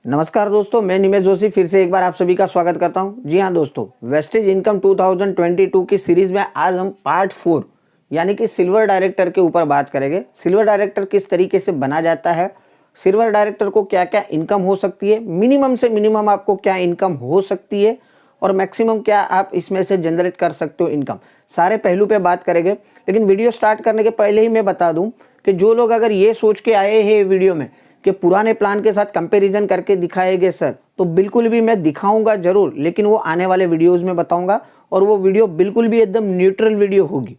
नमस्कार दोस्तों, मैं निमेश जोशी फिर से एक बार आप सभी का स्वागत करता हूं। जी हां दोस्तों, वेस्टेज इनकम 2022 की सीरीज में आज हम पार्ट 4 यानी कि सिल्वर डायरेक्टर के ऊपर बात करेंगे। सिल्वर डायरेक्टर किस तरीके से बना जाता है, सिल्वर डायरेक्टर को क्या क्या इनकम हो सकती है, मिनिमम से मिनिमम आपको क्या इनकम हो सकती है और मैक्सिमम क्या आप इसमें से जनरेट कर सकते हो इनकम, सारे पहलू पे बात करेंगे। लेकिन वीडियो स्टार्ट करने के पहले ही मैं बता दूं कि जो लोग अगर ये सोच के आए हैं वीडियो में कि पुराने प्लान के साथ कंपैरिजन करके दिखाएंगे सर, तो बिल्कुल भी मैं दिखाऊंगा जरूर, लेकिन वो आने वाले वीडियोस में बताऊंगा और वो वीडियो बिल्कुल भी एकदम न्यूट्रल वीडियो होगी,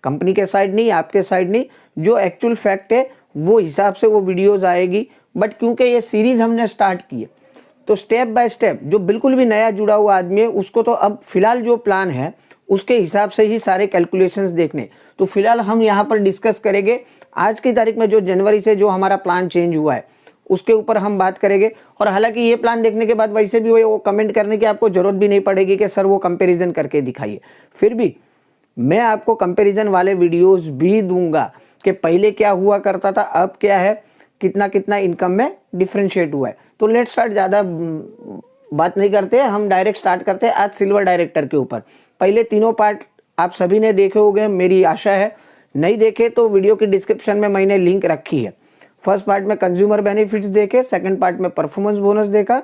कंपनी के साइड नहीं, आपके साइड नहीं, जो एक्चुअल फैक्ट है वो हिसाब से वो वीडियोस आएगी। बट क्योंकि ये सीरीज हमने स्टार्ट की है तो स्टेप बाय स्टेप जो बिल्कुल भी नया जुड़ा हुआ आदमी है उसको तो अब फिलहाल जो प्लान है उसके हिसाब से ही सारे कैलकुलेशंस देखने। तो फिलहाल हम यहाँ पर डिस्कस करेंगे आज की तारीख में जो जनवरी से जो हमारा प्लान चेंज हुआ है उसके ऊपर हम बात करेंगे। और हालांकि ये प्लान देखने के बाद वैसे भी वो कमेंट करने की आपको जरूरत भी नहीं पड़ेगी कि सर वो कंपैरिजन करके दिखाइए, फिर भी मैं आपको कंपैरिजन वाले वीडियोस भी दूंगा कि पहले क्या हुआ करता था, अब क्या है, कितना कितना इनकम में डिफरेंशिएट हुआ है। तो लेट्स स्टार्ट, ज़्यादा बात नहीं करते, हम डायरेक्ट स्टार्ट करते हैं आज सिल्वर डायरेक्टर के ऊपर। पहले तीनों पार्ट आप सभी ने देखे होंगे, मेरी आशा है। नहीं देखे तो वीडियो की डिस्क्रिप्शन में मैंने लिंक रखी है। फर्स्ट पार्ट में कंज्यूमर बेनिफिट्स देखे, सेकंड पार्ट में परफॉर्मेंस बोनस देखा,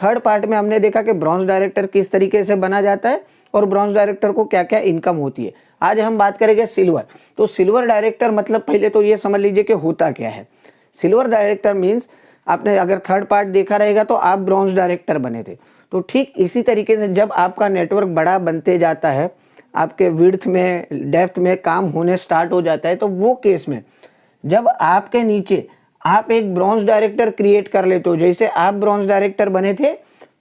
थर्ड पार्ट में हमने देखा कि ब्रॉन्ज डायरेक्टर किस तरीके से बना जाता है और ब्रॉन्ज डायरेक्टर को क्या क्या इनकम होती है। आज हम बात करेंगे सिल्वर। तो सिल्वर डायरेक्टर मतलब पहले तो ये समझ लीजिए कि होता क्या है। सिल्वर डायरेक्टर मीन्स आपने अगर थर्ड पार्ट देखा रहेगा तो आप ब्रॉन्ज डायरेक्टर बने थे, तो ठीक इसी तरीके से जब आपका नेटवर्क बड़ा बनते जाता है, आपके विड्थ में डेप्थ में काम होने स्टार्ट हो जाता है, तो वो केस में जब आपके नीचे आप एक ब्रॉन्ज डायरेक्टर क्रिएट कर लेते हो, जैसे आप ब्रॉन्ज डायरेक्टर बने थे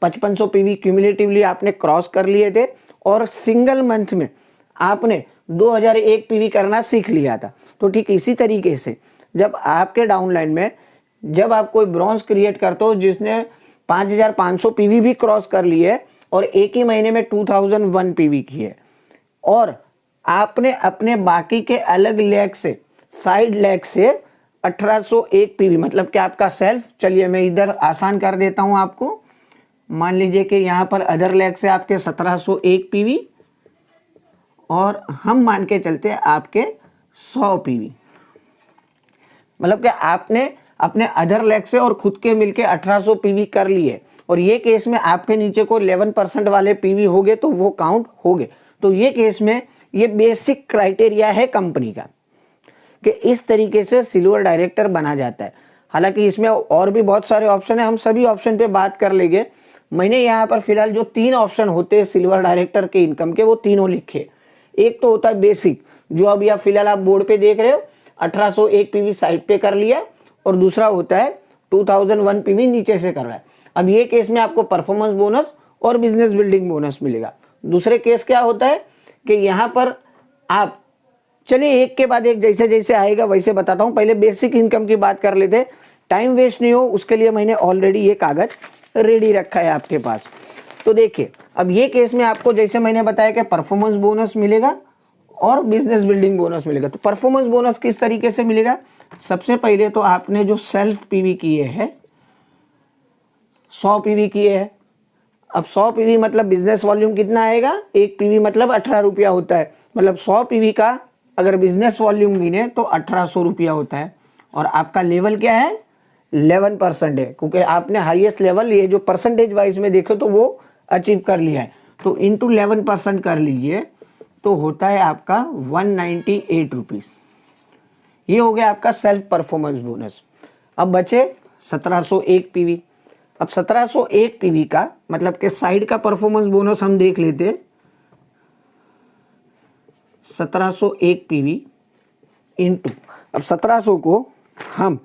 5500 पीवी क्यूमुलेटिवली आपने क्रॉस कर लिए थे और सिंगल मंथ में आपने 2001 पीवी करना सीख लिया था। तो ठीक इसी तरीके से जब आपके डाउनलाइन में जब आप कोई ब्रॉन्ज क्रिएट करते हो जिसने 5500 पीवी भी क्रॉस कर ली है और एक ही महीने में 2001 पीवी की है और आपने अपने बाकी के अलग लेग से, साइड लेग से 1801 पीवी, मतलब कि आपका सेल्फ, चलिए मैं इधर आसान कर देता हूं आपको, मान लीजिए कि यहां पर अदर लेग से आपके 1701 पीवी और हम मान के चलते हैं आपके 100 पीवी, मतलब कि आपने अपने अदर लेग से और खुद के मिलके 1800 पीवी कर लिए और ये केस में आपके नीचे को 11% वाले पीवी हो गए तो वो काउंट हो गए। तो ये केस में ये बेसिक क्राइटेरिया है कंपनी का कि इस तरीके से सिल्वर डायरेक्टर बना जाता है। हालांकि इसमें और भी बहुत सारे ऑप्शन है, हम सभी ऑप्शन पे बात कर लेंगे। मैंने यहाँ पर फिलहाल जो 3 ऑप्शन होते हैं सिल्वर डायरेक्टर के इनकम के वो तीनों लिखे। एक तो होता है बेसिक, जो अभी आप फिलहाल आप बोर्ड पे देख रहे हो, 1801 पीवी साइड पे कर लिया, और दूसरा होता है 2001 पीवी नीचे से कर रहा है। अब ये केस में आपको परफॉर्मेंस बोनस और बिजनेस बिल्डिंग बोनस मिलेगा। दूसरे केस क्या होता है कि यहाँ पर आप, चलिए एक के बाद एक जैसे जैसे आएगा वैसे बताता हूँ। पहले बेसिक इनकम की बात कर लेते, टाइम वेस्ट नहीं हो उसके लिए मैंने ऑलरेडी ये कागज रेडी रखा है आपके पास। तो देखिए अब ये केस में आपको जैसे मैंने बताया कि परफॉर्मेंस बोनस मिलेगा और बिजनेस बिल्डिंग बोनस मिलेगा। तो परफॉर्मेंस बोनस किस तरीके से मिलेगा, सबसे पहले तो आपने जो सेल्फ पीवी किए हैं 100 पीवी किए हैं। अब 100 पीवी मतलब बिजनेस वॉल्यूम कितना आएगा, 1 पीवी मतलब 18 रुपया होता है, मतलब 100 पीवी का अगर बिजनेस वॉल्यूम गिने तो 1800 रुपया होता है। और आपका लेवल क्या है, 11% है, क्योंकि आपने हाईएस्ट लेवल ये जो परसेंटेज वाइज में देखो तो वो अचीव कर लिया है। तो इंटू 11% कर लीजिए तो होता है आपका 198 रुपीज़। ये हो गया आपका सेल्फ परफॉर्मेंस बोनस। अब बचे 1701 पीवी। अब 1701 पीवी का मतलब कि साइड का परफॉर्मेंस बोनस हम देख लेते, 1701 पीवी इंटू, अब 1700 को हम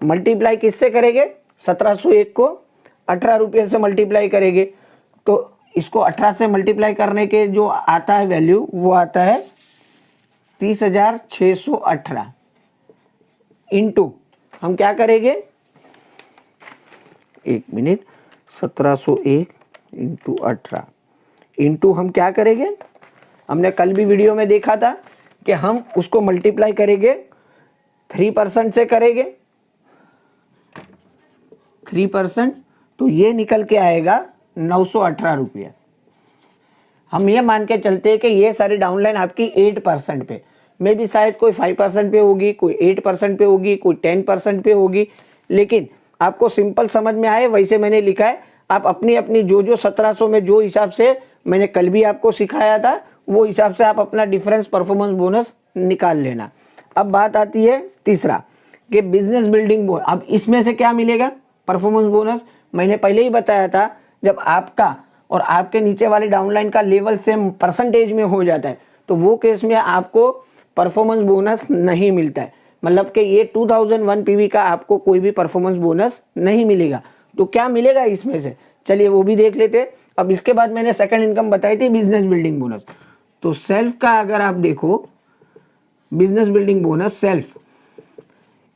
मल्टीप्लाई किससे करेंगे, 1701 को 18 रुपये से मल्टीप्लाई करेंगे, तो इसको 18 से मल्टीप्लाई करने के जो आता है वैल्यू वो आता है 30,618 इंटू हम क्या करेंगे, एक मिनट, 1701 इंटू 18 इंटू हम क्या करेंगे, हमने कल भी वीडियो में देखा था कि हम उसको मल्टीप्लाई करेंगे 3% से करेंगे, 3%, तो ये निकल के आएगा 918 रुपया। हम ये मान के चलते हैं कि ये सारी डाउनलाइन आपकी 8% पे, मे भी शायद कोई 5% पे होगी, कोई 8% पे होगी, कोई 10% पे होगी, लेकिन आपको सिंपल समझ में आए वैसे मैंने लिखा है। आप अपनी अपनी जो 1700 में जो हिसाब से मैंने कल भी आपको सिखाया था वो हिसाब से आप अपना डिफरेंस परफॉर्मेंस बोनस निकाल लेना। अब बात आती है तीसरा कि बिजनेस बिल्डिंग बोनस। अब इसमें से क्या मिलेगा परफॉर्मेंस बोनस, मैंने पहले ही बताया था, जब आपका और आपके नीचे वाले डाउनलाइन का लेवल सेम परसेंटेज में हो जाता है तो वो केस में आपको परफॉर्मेंस बोनस नहीं मिलता है। मतलब कि ये 2001 पीवी का आपको कोई भी परफॉर्मेंस बोनस नहीं मिलेगा। तो क्या मिलेगा इसमें से, चलिए वो भी देख लेते हैं। अब इसके बाद मैंने सेकंड इनकम बताई थी बिजनेस बिल्डिंग बोनस। तो सेल्फ का अगर आप देखो बिजनेस बिल्डिंग बोनस सेल्फ,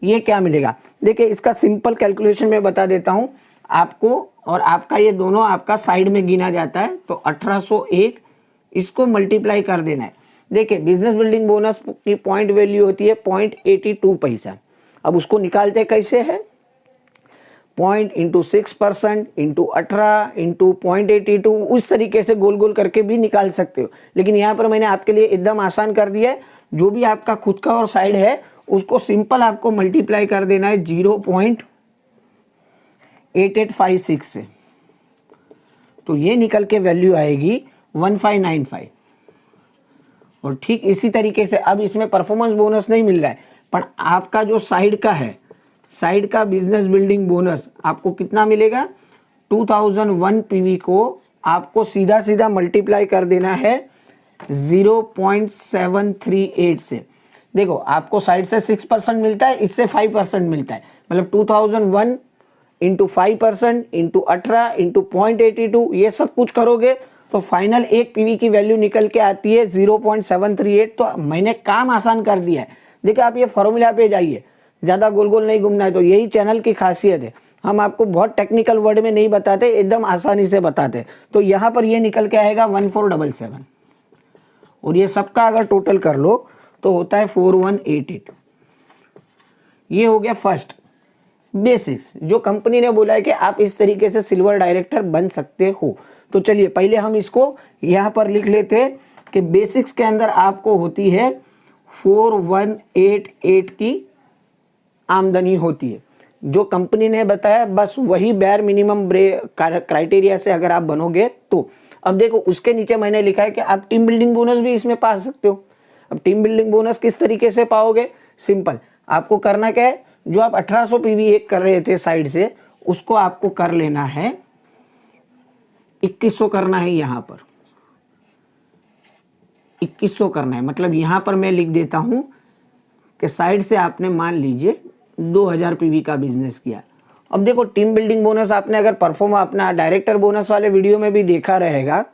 ये क्या मिलेगा, देखिए इसका सिंपल कैलकुलेशन मैं बता देता हूं आपको। और आपका ये दोनों आपका साइड में गिना जाता है तो 1801 इसको मल्टीप्लाई कर देना है। देखिए बिजनेस बिल्डिंग बोनस की पॉइंट वैल्यू होती है 0.82 पैसा। अब उसको निकालते कैसे है, 0.6% इंटू 18 इंटू 0.82, उस तरीके से गोल गोल करके भी निकाल सकते हो, लेकिन यहाँ पर मैंने आपके लिए एकदम आसान कर दिया है। जो भी आपका खुद का और साइड है उसको सिंपल आपको मल्टीप्लाई कर देना है 0.8856 से, तो ये निकल के वैल्यू आएगी 1595। और ठीक इसी तरीके से अब इसमें परफॉर्मेंस बोनस नहीं मिल रहा है, पर आपका जो साइड का है, साइड का बिजनेस बिल्डिंग बोनस आपको कितना मिलेगा, 2001 पीवी को आपको सीधा सीधा मल्टीप्लाई कर देना है 0.738 से। देखो आपको साइड से 6% मिलता है, इससे 5% मिलता है, मतलब 2001 इंटू 5% इंटू 18 इंटू 0.82, ये सब कुछ करोगे तो फाइनल एक पीवी की वैल्यू निकल के आती है 0.738। तो मैंने काम आसान कर दिया है। देखिए आप ये फॉर्मूला पे जाइए, ज़्यादा गोल गोल नहीं घूमना है। तो यही चैनल की खासियत है, हम आपको बहुत टेक्निकल वर्ड में नहीं बताते, एकदम आसानी से बताते। तो यहाँ पर ये निकल के आएगा 1477, और ये सबका अगर टोटल कर लो तो होता है 4188। ये हो गया फर्स्ट बेसिक्स, जो कंपनी ने बोला है कि आप इस तरीके से सिल्वर डायरेक्टर बन सकते हो। तो चलिए पहले हम इसको यहाँ पर लिख लेते हैं कि बेसिक्स के अंदर आपको होती है 4188 की आमदनी होती है। जो कंपनी ने बताया बस वही बैर मिनिमम क्राइटेरिया से अगर आप बनोगे तो। अब देखो उसके नीचे मैंने लिखा है कि आप टीम बिल्डिंग बोनस भी इसमें पा सकते हो। अब टीम बिल्डिंग बोनस किस तरीके से पाओगे, सिंपल, आपको करना क्या है, जो आप 1800 पीवी एक कर रहे थे साइड से, उसको आपको कर लेना है 2100 करना है। यहां पर 2100 करना है, मतलब यहां पर मैं लिख देता हूं कि साइड से आपने मान लीजिए 2000 पीवी का बिजनेस किया। अब देखो टीम बिल्डिंग बोनस आपने अगर परफॉर्म अपना डायरेक्टर बोनस वाले वीडियो में भी देखा रहेगा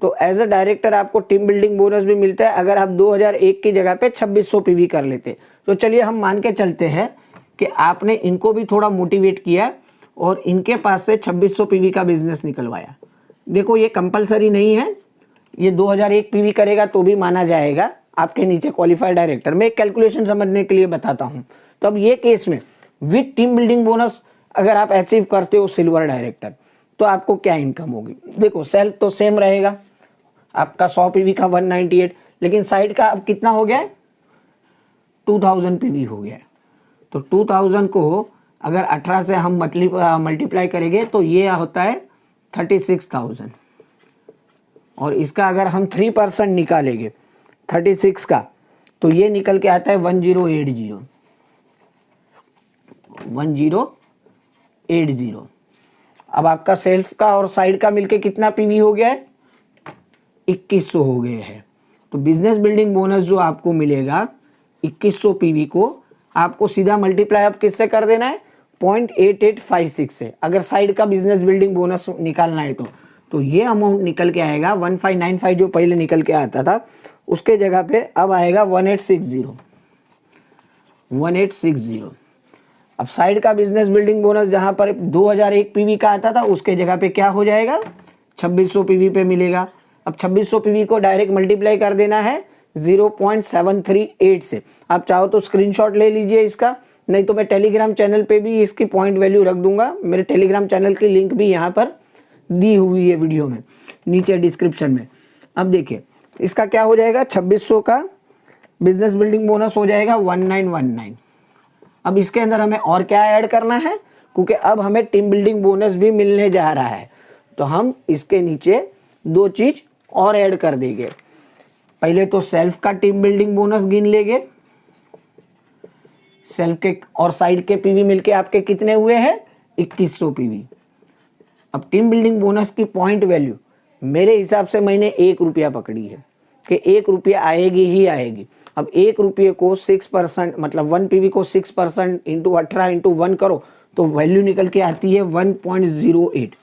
तो एज अ डायरेक्टर आपको टीम बिल्डिंग बोनस भी मिलता है अगर आप 2001 की जगह पे 2600 पीवी कर लेते। तो चलिए हम मान के चलते हैं कि आपने इनको भी थोड़ा मोटिवेट किया और इनके पास से 2600 पीवी का बिजनेस निकलवाया। देखो ये कंपलसरी नहीं है, ये 2001 पीवी करेगा तो भी माना जाएगा आपके नीचे क्वालिफाइड डायरेक्टर। मैं एक कैलकुलेशन समझने के लिए बताता हूं। तो अब ये केस में विद टीम बिल्डिंग बोनस अगर आप अचीव करते हो सिल्वर डायरेक्टर तो आपको क्या इनकम होगी। देखो सेल्फ तो सेम रहेगा, आपका 100 पीवी का 198, लेकिन साइड का अब कितना हो गया है, 2000 पीवी हो गया है। तो 2000 को अगर 18 से हम मल्टीप्लाई करेंगे तो ये होता है 36,000, और इसका अगर हम 3% निकालेंगे 36 का तो ये निकल के आता है 1080। अब आपका सेल्फ का और साइड का मिलके कितना पीवी हो गया है, 2100 हो गए हैं। तो बिजनेस बिल्डिंग बोनस जो आपको मिलेगा 2100 पीवी को आपको सीधा मल्टीप्लाई अब किससे कर देना है, 0.8856 से, अगर साइड का बिजनेस बिल्डिंग बोनस निकालना है तो ये अमाउंट निकल के आएगा 1595 जो पहले निकल के आता था उसके जगह पे अब आएगा 1860। अब साइड का बिजनेस बिल्डिंग बोनस जहां पर 2001 पीवी का आता था उसके जगह पे क्या हो जाएगा, 2600 पीवी पे मिलेगा। अब 2600 पीवी को डायरेक्ट मल्टीप्लाई कर देना है 0.738 से। आप चाहो तो स्क्रीनशॉट ले लीजिए इसका, नहीं तो मैं टेलीग्राम चैनल पे भी इसकी पॉइंट वैल्यू रख दूंगा। मेरे टेलीग्राम चैनल की लिंक भी यहाँ पर दी हुई है वीडियो में नीचे डिस्क्रिप्शन में। अब देखिए इसका क्या हो जाएगा, 2600 का बिजनेस बिल्डिंग बोनस हो जाएगा 1919। अब इसके अंदर हमें और क्या ऐड करना है, क्योंकि अब हमें टीम बिल्डिंग बोनस भी मिलने जा रहा है, तो हम इसके नीचे दो चीज और ऐड कर देंगे। पहले तो सेल्फ का टीम बिल्डिंग बोनस गिन लेंगे। सेल्फ के और साइड के पीवी मिलके आपके कितने हुए हैं, 2100 पीवी। अब टीम बिल्डिंग बोनस की पॉइंट वैल्यू मेरे हिसाब से मैंने 1 रुपया पकड़ी है कि 1 रुपया आएगी ही आएगी। अब 1 रुपये को 6% मतलब 1 पीवी को 6% इंटू 18 इंटू 1 करो तो वैल्यू निकल के आती है 1.08।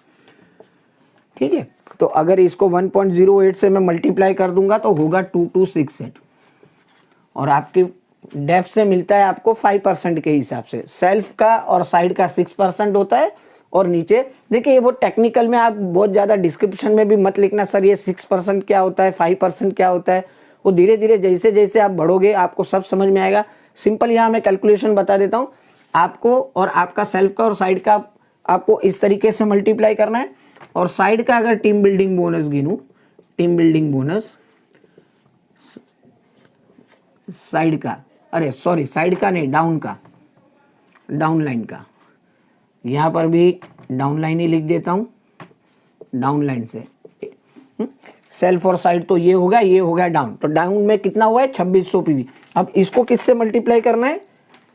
ठीक है, तो अगर इसको 1.08 से मैं मल्टीप्लाई कर दूंगा तो होगा 2268 और आपकी डेफ से मिलता है आपको 5% के हिसाब से। सेल्फ का और साइड का 6% होता है और नीचे देखिए वो टेक्निकल में आप बहुत ज़्यादा डिस्क्रिप्शन में भी मत लिखना सर ये 6% क्या होता है, 5% क्या होता है। वो धीरे धीरे जैसे जैसे आप बढ़ोगे आपको सब समझ में आएगा। सिंपल यहाँ मैं कैलकुलेशन बता देता हूँ आपको, और आपका सेल्फ का और साइड का आपको इस तरीके से मल्टीप्लाई करना है। और साइड का अगर टीम बिल्डिंग बोनस गिनूँ, टीम बिल्डिंग बोनस साइड का, अरे सॉरी साइड का नहीं, डाउन का, डाउन लाइन का, यहाँ पर भी डाउन लाइन ही लिख देता हूँ, डाउन लाइन से सेल्फ और साइड तो ये होगा डाउन, तो डाउन में कितना हुआ है 2600 पीवी। अब इसको किससे मल्टीप्लाई करना है,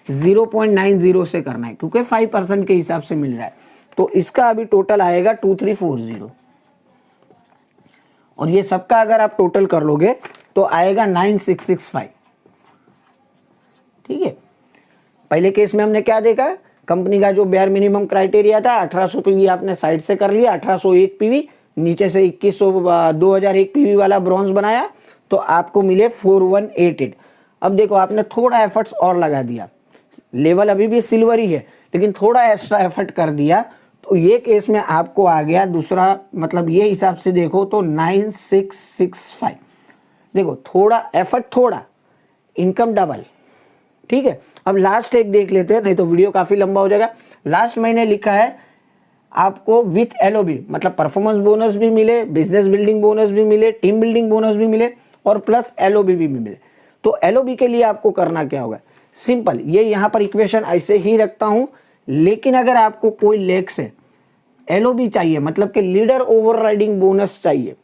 0.90 से करना है क्योंकि 5% के हिसाब से मिल रहा है। तो इसका अभी टोटल आएगा 2340 और ये सबका अगर आप टोटल कर लोगे तो आएगा 9665। ठीक है, पहले केस में हमने क्या देखा, कंपनी का जो बेयर मिनिमम क्राइटेरिया था 1800 पीवी आपने साइड से कर लिया, 1801 पीवी नीचे से 2100 2001 पीवी वाला ब्रॉन्ज बनाया तो आपको मिले 4188। अब देखो आपने थोड़ा एफर्ट्स और लगा दिया, लेवल अभी भी सिल्वर ही है लेकिन थोड़ा एक्स्ट्रा एफर्ट कर दिया तो ये केस में आपको आ गया दूसरा, मतलब ये हिसाब से देखो तो 9665। देखो थोड़ा एफर्ट थोड़ा, इनकम डबल। ठीक है, अब लास्ट एक देख लेते हैं नहीं तो वीडियो काफी लंबा हो जाएगा। लास्ट मैंने लिखा है आपको विथ एलओबी, मतलब परफॉर्मेंस बोनस भी मिले, बिजनेस बिल्डिंग बोनस भी मिले, टीम बिल्डिंग बोनस भी मिले और प्लस एलओबी भी मिले। तो एलओबी के लिए आपको करना क्या होगा, सिंपल, ये यहाँ पर इक्वेशन ऐसे ही रखता हूँ, लेकिन अगर आपको कोई लेग से एलओबी चाहिए मतलब कि लीडर ओवरराइडिंग बोनस चाहिए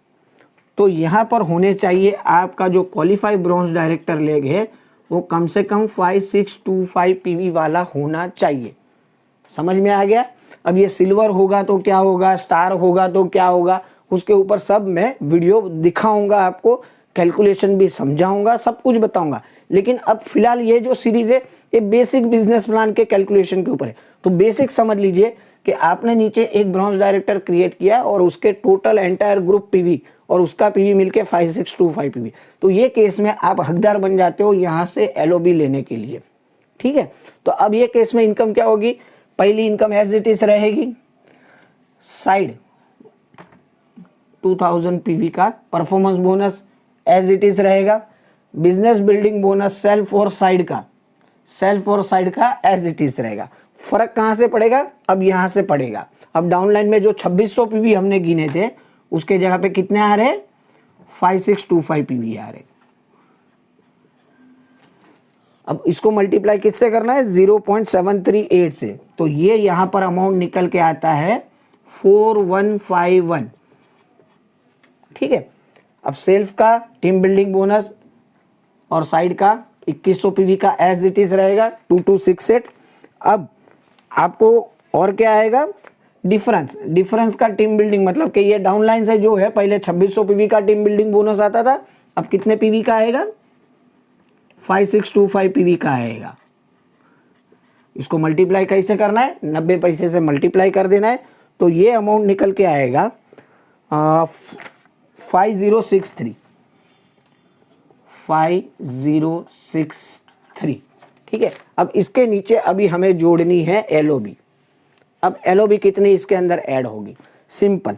तो यहाँ पर होने चाहिए आपका जो क्वालिफाई ब्रॉन्ज डायरेक्टर लेग है वो कम से कम 5625 पीवी वाला होना चाहिए। समझ में आ गया। अब ये सिल्वर होगा तो क्या होगा, स्टार होगा तो क्या होगा, उसके ऊपर सब मैं वीडियो दिखाऊंगा आपको, कैलकुलेशन भी समझाऊंगा, सब कुछ बताऊंगा। लेकिन अब फिलहाल ये जो सीरीज है ये बेसिक बिजनेस प्लान के कैलकुलेशन के ऊपर है। तो बेसिक समझ लीजिए कि आपने नीचे एक ब्रॉन्ज डायरेक्टर क्रिएट किया और उसके टोटल एंटायर ग्रुप पीवी और उसका पीवी मिलके 5625 पीवी। तो ये केस में आप हकदार बन जाते हो यहाँ से एलओबी लेने के लिए। ठीक है, तो अब ये केस में इनकम क्या होगी, पहली इनकम एज इट इज रहेगी, साइड 2000 पीवी का performance bonus as it is रहेगा, बिजनेस बिल्डिंग बोनस सेल्फ और साइड का एज इट इज रहेगा। फर्क कहां से पड़ेगा, अब यहां से पड़ेगा। अब डाउनलाइन में जो 2600 पीवी हमने गिने थे उसके जगह पे कितने आ रहे, 5625 पीवी आ रहे। अब इसको मल्टीप्लाई किससे करना है, 0.738 से, तो ये यहां पर अमाउंट निकल के आता है 4151। ठीक है, अब सेल्फ का टीम बिल्डिंग बोनस और साइड का 2100 पीवी का एज इट इज रहेगा 2268। अब आपको और क्या आएगा, डिफरेंस का टीम बिल्डिंग, मतलब कि ये डाउनलाइन से जो है पहले 2600 पीवी का टीम बिल्डिंग बोनस आता था, अब कितने पीवी का आएगा, 5625 पीवी का आएगा। इसको मल्टीप्लाई कैसे करना है, 90 पैसे से मल्टीप्लाई कर देना है तो ये अमाउंट निकल के आएगा 5063। ठीक है, अब इसके नीचे अभी हमें जोड़नी है एलओबी। अब एलओबी कितनी इसके अंदर ऐड होगी, सिंपल,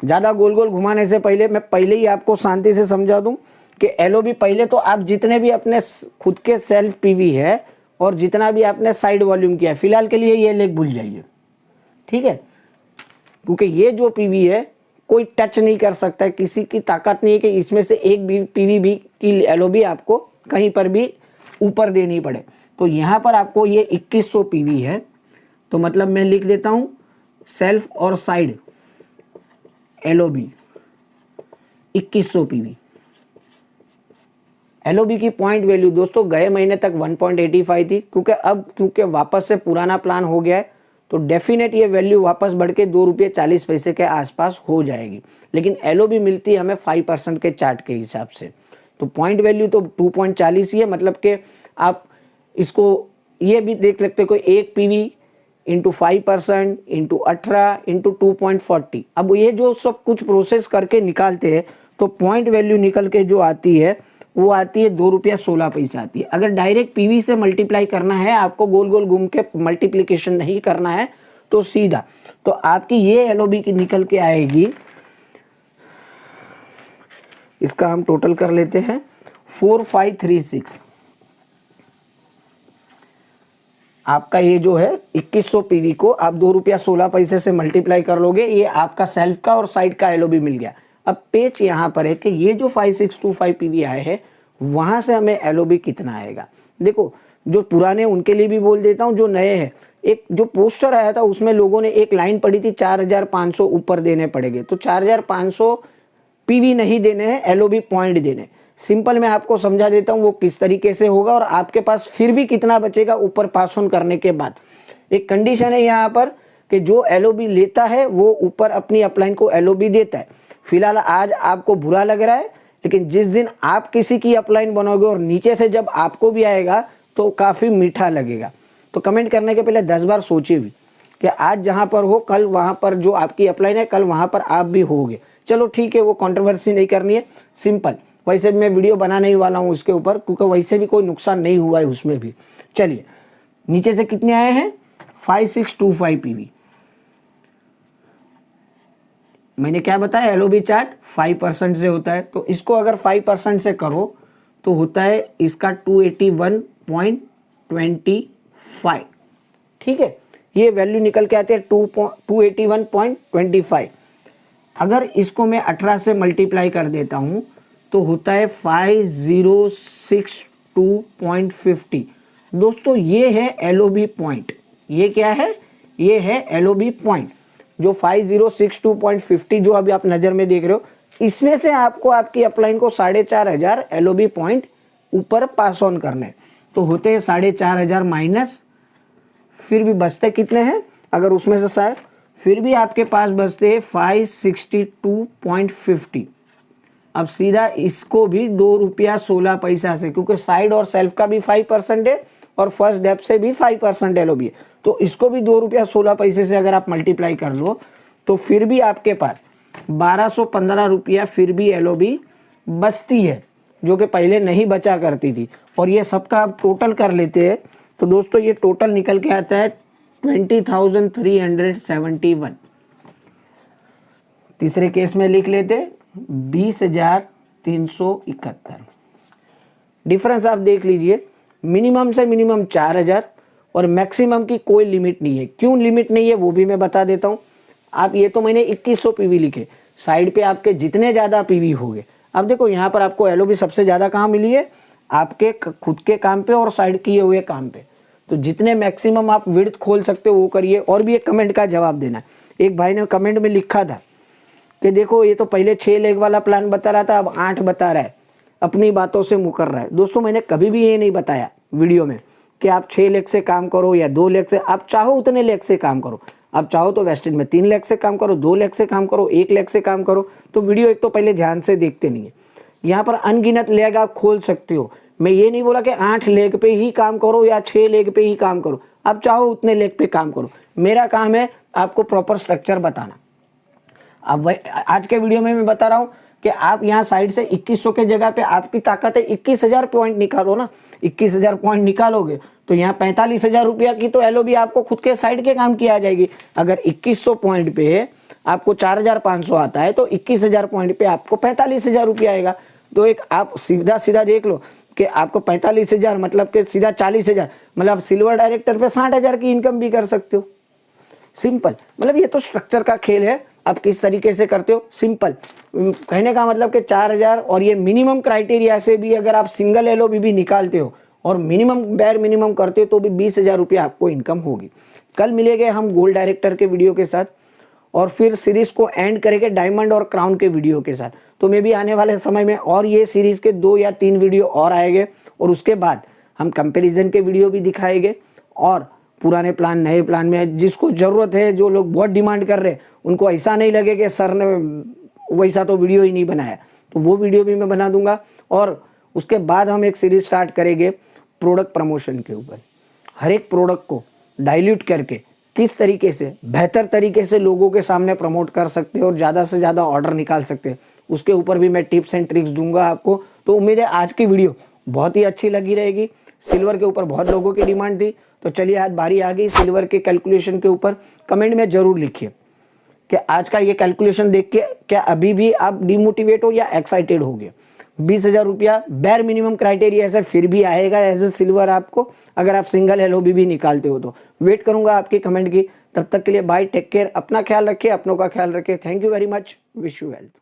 ज़्यादा गोल गोल घुमाने से पहले मैं पहले ही आपको शांति से समझा दूं कि एलओबी पहले तो आप जितने भी अपने खुद के सेल्फ पीवी है और जितना भी आपने साइड वॉल्यूम किया है, फिलहाल के लिए ये लेग भूल जाइए, ठीक है, क्योंकि ये जो पीवी है कोई टच नहीं कर सकता है, किसी की ताकत नहीं है कि इसमें से एक भी पीवी भी की एलओबी आपको कहीं पर भी ऊपर देनी पड़े। तो यहाँ पर आपको ये 2100 पीवी है, तो मतलब मैं लिख देता हूँ सेल्फ और साइड एलओबी 2100 पीवी। एलओबी की पॉइंट वैल्यू दोस्तों गए महीने तक 1.85 थी, क्योंकि वापस से पुराना प्लान हो गया है, तो डेफिनेट ये वैल्यू वापस बढ़ के ₹2.40 के आसपास हो जाएगी। लेकिन एलओबी मिलती है हमें 5% के चार्ट के हिसाब से, तो पॉइंट वैल्यू तो 2.40 ही है। मतलब कि आप इसको ये भी देख सकते हो, कोई एक पीवी इंटू 5% इंटू 18 इंटू 2.40। अब ये जो सब कुछ प्रोसेस करके निकालते हैं तो पॉइंट वैल्यू निकल के जो आती है वो आती है ₹2.16 आती है। अगर डायरेक्ट पीवी से मल्टीप्लाई करना है, आपको गोल गोल घूम के मल्टीप्लिकेशन नहीं करना है, तो सीधा तो आपकी ये एलओबी की निकल के आएगी, इसका हम टोटल कर लेते हैं 4536। आपका ये जो है 2100 पीवी को आप ₹2.16 से मल्टीप्लाई कर लोगे, ये आपका सेल्फ का और साइड का एलओबी मिल गया। अब पेच यहाँ पर है कि ये जो 5625 पीवी आए हैं वहाँ से हमें एलओबी कितना आएगा। देखो जो पुराने उनके लिए भी बोल देता हूँ, जो नए हैं, एक जो पोस्टर आया था उसमें लोगों ने एक लाइन पढ़ी थी 4500 ऊपर देने पड़ेंगे, तो 4500 पीवी नहीं देने हैं, एलओबी पॉइंट देने। सिंपल मैं आपको समझा देता हूँ वो किस तरीके से होगा और आपके पास फिर भी कितना बचेगा ऊपर पास ऑन करने के बाद। एक कंडीशन है यहाँ पर कि जो एलओबी लेता है वो ऊपर अपनी अपलाइन को एलओबी देता है। फिलहाल आज आपको बुरा लग रहा है, लेकिन जिस दिन आप किसी की अपलाइन बनोगे और नीचे से जब आपको भी आएगा तो काफ़ी मीठा लगेगा। तो कमेंट करने के पहले 10 बार सोचिए भी कि आज जहाँ पर हो कल वहाँ पर जो आपकी अपलाइन है कल वहाँ पर आप भी होगे। चलो ठीक है, वो कंट्रोवर्सी नहीं करनी है, सिंपल। वैसे भी मैं वीडियो बनाने ही वाला हूँ उसके ऊपर, क्योंकि वैसे भी कोई नुकसान नहीं हुआ है उसमें भी। चलिए नीचे से कितने आए हैं 5625 पीवी। मैंने क्या बताया, एलओबी चार्ट 5% से होता है, तो इसको अगर 5% से करो तो होता है इसका 281.25। ठीक है, ये वैल्यू निकल के आती है 281.25। अगर इसको मैं 18 से मल्टीप्लाई कर देता हूँ तो होता है 5062.50। दोस्तों ये है एलओबी पॉइंट। ये क्या है, ये है एलओबी पॉइंट। जो 5062.50 जो अभी आप नज़र में देख रहे हो, इसमें से आपको आपकी अपलाइन को 4500 एलओबी पॉइंट ऊपर पास ऑन करने, तो होते हैं 4500 माइनस, फिर भी बचते कितने हैं, अगर उसमें से सर फिर भी आपके पास बचते हैं 562.50। अब सीधा इसको भी ₹2.16 से, क्योंकि साइड और सेल्फ का भी 5% है और फर्स्ट डेप्थ से भी 5% एलओबी है, तो इसको भी ₹2.16 से अगर आप मल्टीप्लाई कर लो तो फिर भी आपके पास ₹1215 फिर भी एलओबी बचती है, जो कि पहले नहीं बचा करती थी। और ये सबका आप टोटल कर लेते हैं तो दोस्तों ये टोटल निकल के आता है 20,371। तीसरे केस में लिख लेते 20,371। डिफरेंस आप देख लीजिए, मिनिमम से मिनिमम 4,000 और मैक्सिमम की कोई लिमिट नहीं है। क्यों लिमिट नहीं है वो भी मैं बता देता हूँ। आप ये तो मैंने 2100 पीवी लिखे, साइड पे आपके जितने ज़्यादा पीवी हो गए। अब देखो यहाँ पर आपको एलओबी सबसे ज़्यादा कहाँ मिली है, आपके खुद के काम पे और साइड किए हुए काम पे। तो जितने मैक्सिमम आप विड्थ खोल सकते हो वो करिए। और भी एक कमेंट का जवाब देना है। एक भाई ने कमेंट में लिखा था कि देखो ये तो पहले 6 लेग वाला प्लान बता रहा था, अब 8 बता रहा है, अपनी बातों से मुकर रहा है। दोस्तों मैंने कभी भी ये नहीं बताया वीडियो में कि आप 6 लेग से काम करो या 2 लेग से, आप चाहो उतने लेग से काम करो। आप चाहो तो वेस्टेज में 3 लेग से काम करो, 2 लेग से काम करो, 1 लेग से काम करो। तो वीडियो एक तो पहले ध्यान से देखते नहीं है। यहाँ पर अनगिनत लेग आप खोल सकते हो। मैं ये नहीं बोला कि 8 लेग पे ही काम करो या 6 लेग पे ही काम करो, आप चाहो उतने लेग पे काम करो। मेरा काम है आपको प्रॉपर स्ट्रक्चर बताना। अब आज के वीडियो में मैं बता रहा हूँ कि आप यहाँ साइड से 2100 के जगह पे आपकी ताकत है 21,000 पॉइंट निकालो ना। 21,000 पॉइंट निकालोगे तो यहाँ 45,000 रुपया की तो एलओबी आपको खुद के साइड के काम की आ जाएगी। अगर 2100 पॉइंट पे आपको 4,500 आता है तो 21,000 पॉइंट पे आपको 45,000 रुपया आएगा। तो एक आप सीधा सीधा देख लो, कि आपको 45,000 मतलब कि सीधा 40,000, मतलब आप सिल्वर डायरेक्टर पे 60,000 की इनकम भी कर सकते हो। सिंपल, मतलब ये तो स्ट्रक्चर का खेल है, आप किस तरीके से करते हो। सिंपल कहने का मतलब कि 4,000, और ये मिनिमम क्राइटेरिया से भी अगर आप सिंगल एलओबी भी निकालते हो और मिनिमम बैर मिनिमम करते हो तो भी 20,000 रुपया आपको इनकम होगी। कल मिलेंगे हम गोल्ड डायरेक्टर के वीडियो के साथ, और फिर सीरीज को एंड करेंगे डायमंड और क्राउन के वीडियो के साथ। तो मे भी आने वाले समय में और ये सीरीज के 2 या 3 वीडियो और आएंगे, और उसके बाद हम कंपैरिजन के वीडियो भी दिखाएंगे, और पुराने प्लान नए प्लान में जिसको ज़रूरत है, जो लोग बहुत डिमांड कर रहे हैं, उनको ऐसा नहीं लगे कि सर ने वैसा तो वीडियो ही नहीं बनाया, तो वो वीडियो भी मैं बना दूंगा। और उसके बाद हम एक सीरीज स्टार्ट करेंगे प्रोडक्ट प्रमोशन के ऊपर। हर एक प्रोडक्ट को डाइल्यूट करके किस तरीके से बेहतर तरीके से लोगों के सामने प्रमोट कर सकते हैं और ज़्यादा से ज़्यादा ऑर्डर निकाल सकते हैं, उसके ऊपर भी मैं टिप्स एंड ट्रिक्स दूंगा आपको। तो उम्मीद है आज की वीडियो बहुत ही अच्छी लगी रहेगी। सिल्वर के ऊपर बहुत लोगों की डिमांड थी, तो चलिए आज बारी आ गई सिल्वर के कैलकुलेशन के ऊपर। कमेंट में जरूर लिखिए कि आज का ये कैलकुलेशन देख के क्या अभी भी आप डिमोटिवेट हो या एक्साइटेड हो गए। 20,000 रुपया बैर मिनिमम क्राइटेरिया से फिर भी आएगा एज ए सिल्वर आपको, अगर आप सिंगल एलओबी भी निकालते हो तो। वेट करूंगा आपके कमेंट की। तब तक के लिए बाय, टेक केयर, अपना ख्याल रखिए, अपनों का ख्याल रखिए। Thank you very much, wish you wealth.